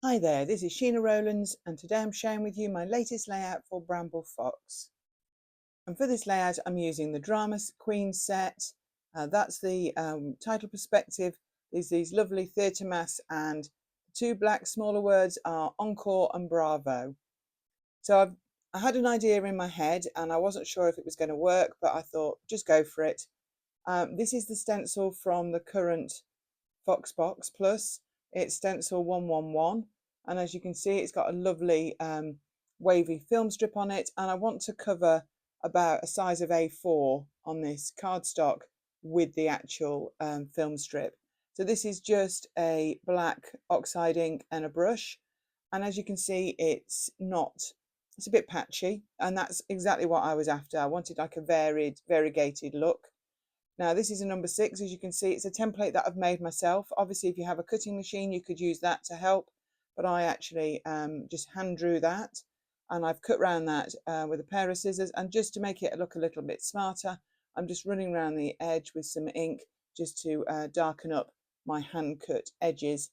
Hi there, this is Sheena Rowlands and today I'm sharing with you my latest layout for Bramble Fox. And for this layout I'm using the Drama Queen set. That's the title perspective. There's these lovely theatre masks and the two black smaller words are Encore and Bravo. So I had an idea in my head and I wasn't sure if it was going to work, but I thought just go for it. This is the stencil from the current Foxbox Plus. It's stencil 111, and as you can see it's got a lovely wavy film strip on it, and I want to cover about a size of A4 on this cardstock with the actual film strip. So this is just a black oxide ink and a brush, and as you can see it's a bit patchy, and that's exactly what I was after. I wanted like a variegated look. Now this is a number 6, as you can see. It's a template that I've made myself. Obviously if you have a cutting machine you could use that to help, but I actually just hand drew that, and I've cut around that with a pair of scissors, and just to make it look a little bit smarter I'm just running around the edge with some ink just to darken up my hand cut edges.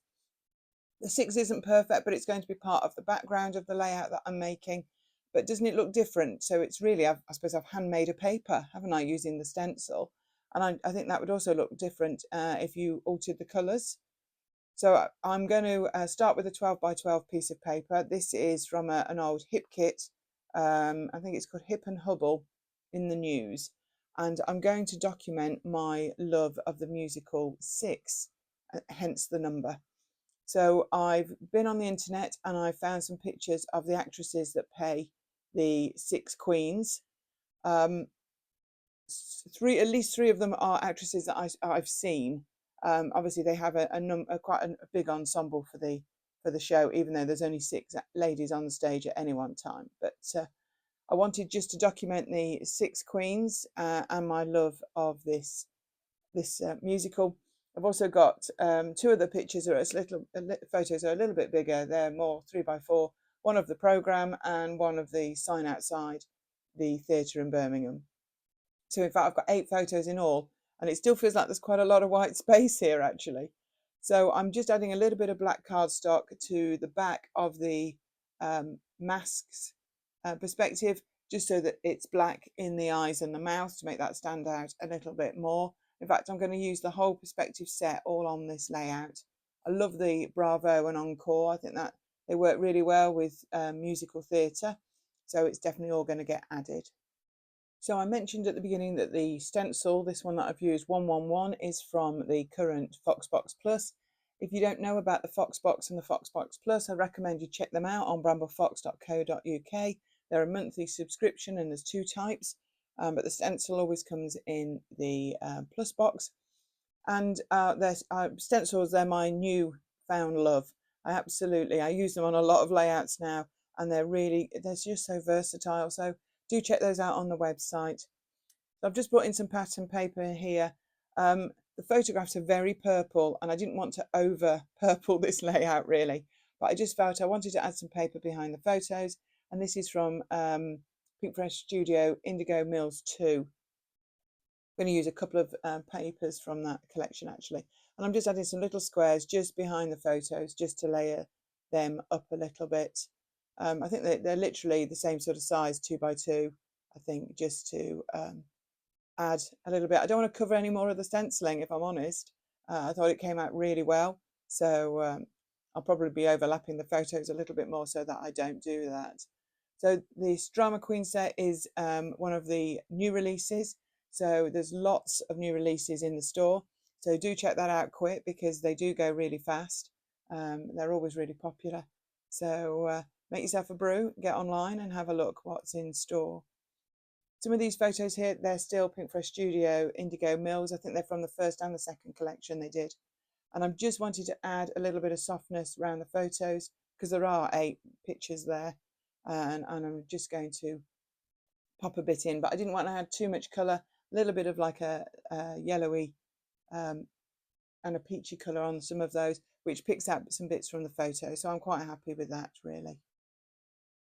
The 6 isn't perfect, but it's going to be part of the background of the layout that I'm making. But doesn't it look different? So it's really, I suppose I've handmade a paper, haven't I, using the stencil? And I think that would also look different if you altered the colours. So I'm going to start with a 12 by 12 piece of paper. This is from an old Hip kit. I think it's called Hip and Hubble in the news. And I'm going to document my love of the musical Six, hence the number. So I've been on the internet and I found some pictures of the actresses that play the Six Queens. At least three of them are actresses that I've seen. Obviously, they have quite a big ensemble for the show, even though there's only 6 ladies on the stage at any one time. But I wanted just to document the 6 queens and my love of this musical. I've also got 2 of the pictures are photos are a little bit bigger. They're more 3 by 4. One of the programme and one of the sign outside the theatre in Birmingham. So in fact, I've got 8 photos in all, and it still feels like there's quite a lot of white space here actually. So I'm just adding a little bit of black cardstock to the back of the masks perspective, just so that it's black in the eyes and the mouth to make that stand out a little bit more. In fact, I'm going to use the whole perspective set all on this layout. I love the Bravo and Encore. I think that they work really well with musical theatre, so it's definitely all going to get added. So I mentioned at the beginning that the stencil, this one that I've used, 111, is from the current Foxbox Plus. If you don't know about the Foxbox and the Foxbox Plus, I recommend you check them out on bramblefox.co.uk. They're a monthly subscription and there's 2 types, but the stencil always comes in the Plus box. And stencils, they're my new found love. I use them on a lot of layouts now, and they're just so versatile. So do check those out on the website. So I've just brought in some pattern paper here. The photographs are very purple, and I didn't want to over purple this layout really, but I just felt I wanted to add some paper behind the photos, and this is from Pink Fresh Studio Indigo Mills 2. I'm going to use a couple of papers from that collection actually, and I'm just adding some little squares just behind the photos just to layer them up a little bit. I think they're literally the same sort of size, 2 by 2, I think, just to add a little bit. I don't want to cover any more of the stenciling, if I'm honest. I thought it came out really well, so I'll probably be overlapping the photos a little bit more so that I don't do that. So this Drama Queen set is one of the new releases. So there's lots of new releases in the store. So do check that out quick because they do go really fast. They're always really popular. So make yourself a brew, get online and have a look what's in store. Some of these photos here, they're still Pink Fresh Studio Indigo Mills. I think they're from the first and the second collection they did. And I've just wanted to add a little bit of softness around the photos because there are 8 pictures there. And I'm just going to pop a bit in, but I didn't want to add too much colour. A little bit of like a yellowy and a peachy colour on some of those, which picks out some bits from the photo. So I'm quite happy with that really.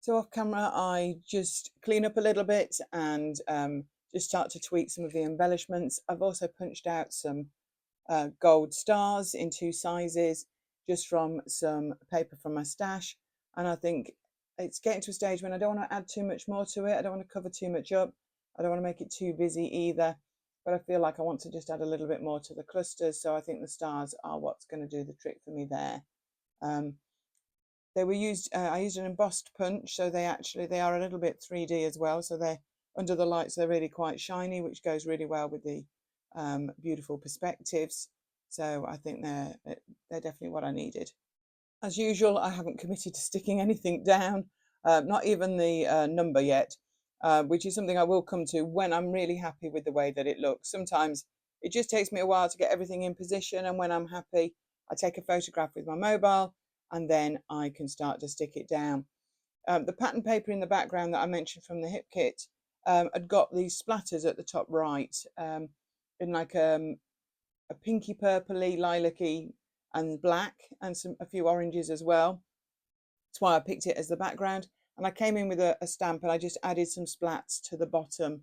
So off camera, I just clean up a little bit and just start to tweak some of the embellishments. I've also punched out some gold stars in 2 sizes just from some paper from my stash. And I think it's getting to a stage when I don't want to add too much more to it. I don't want to cover too much up. I don't want to make it too busy either. But I feel like I want to just add a little bit more to the clusters. So I think the stars are what's going to do the trick for me there. They were used, I used an embossed punch, so they are a little bit 3D as well. So they're under the lights, they're really quite shiny, which goes really well with the beautiful perspectives. So I think they're definitely what I needed. As usual, I haven't committed to sticking anything down, not even the number yet, which is something I will come to when I'm really happy with the way that it looks. Sometimes it just takes me a while to get everything in position, and when I'm happy, I take a photograph with my mobile and then I can start to stick it down. The pattern paper in the background that I mentioned from the hip kit had got these splatters at the top right, in like a pinky purpley, lilac-y and black, and a few oranges as well. That's why I picked it as the background. And I came in with a stamp, and I just added some splats to the bottom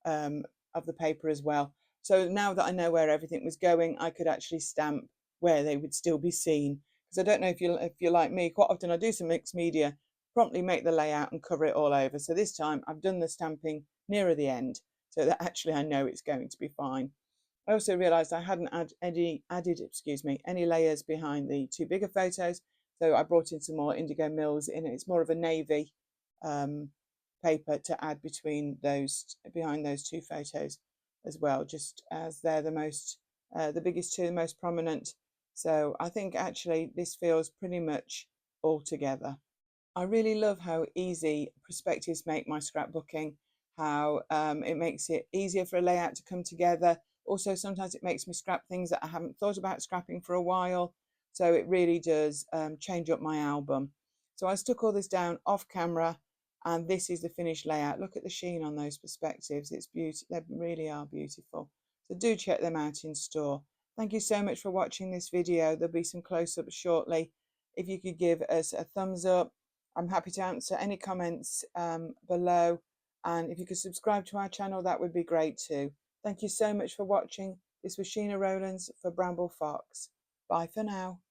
of the paper as well. So now that I know where everything was going, I could actually stamp where they would still be seen. Because I don't know if you're like me, quite often I do some mixed media, promptly make the layout and cover it all over. So this time I've done the stamping nearer the end, so that actually I know it's going to be fine. I also realised I hadn't added any layers behind the two bigger photos, so I brought in some more indigo mills in it. It's more of a navy paper to add behind those two photos as well, just as they're the biggest two, the most prominent. So I think actually this feels pretty much all together. I really love how easy perspectives make my scrapbooking, how it makes it easier for a layout to come together. Also, sometimes it makes me scrap things that I haven't thought about scrapping for a while. So it really does change up my album. So I stuck all this down off camera, and this is the finished layout. Look at the sheen on those perspectives. It's beautiful. They really are beautiful. So do check them out in store. Thank you so much for watching this video. There'll be some close-ups shortly. If you could give us a thumbs up, I'm happy to answer any comments below. And if you could subscribe to our channel, that would be great too. Thank you so much for watching. This was Sheena Rowlands for Bramble Fox. Bye for now.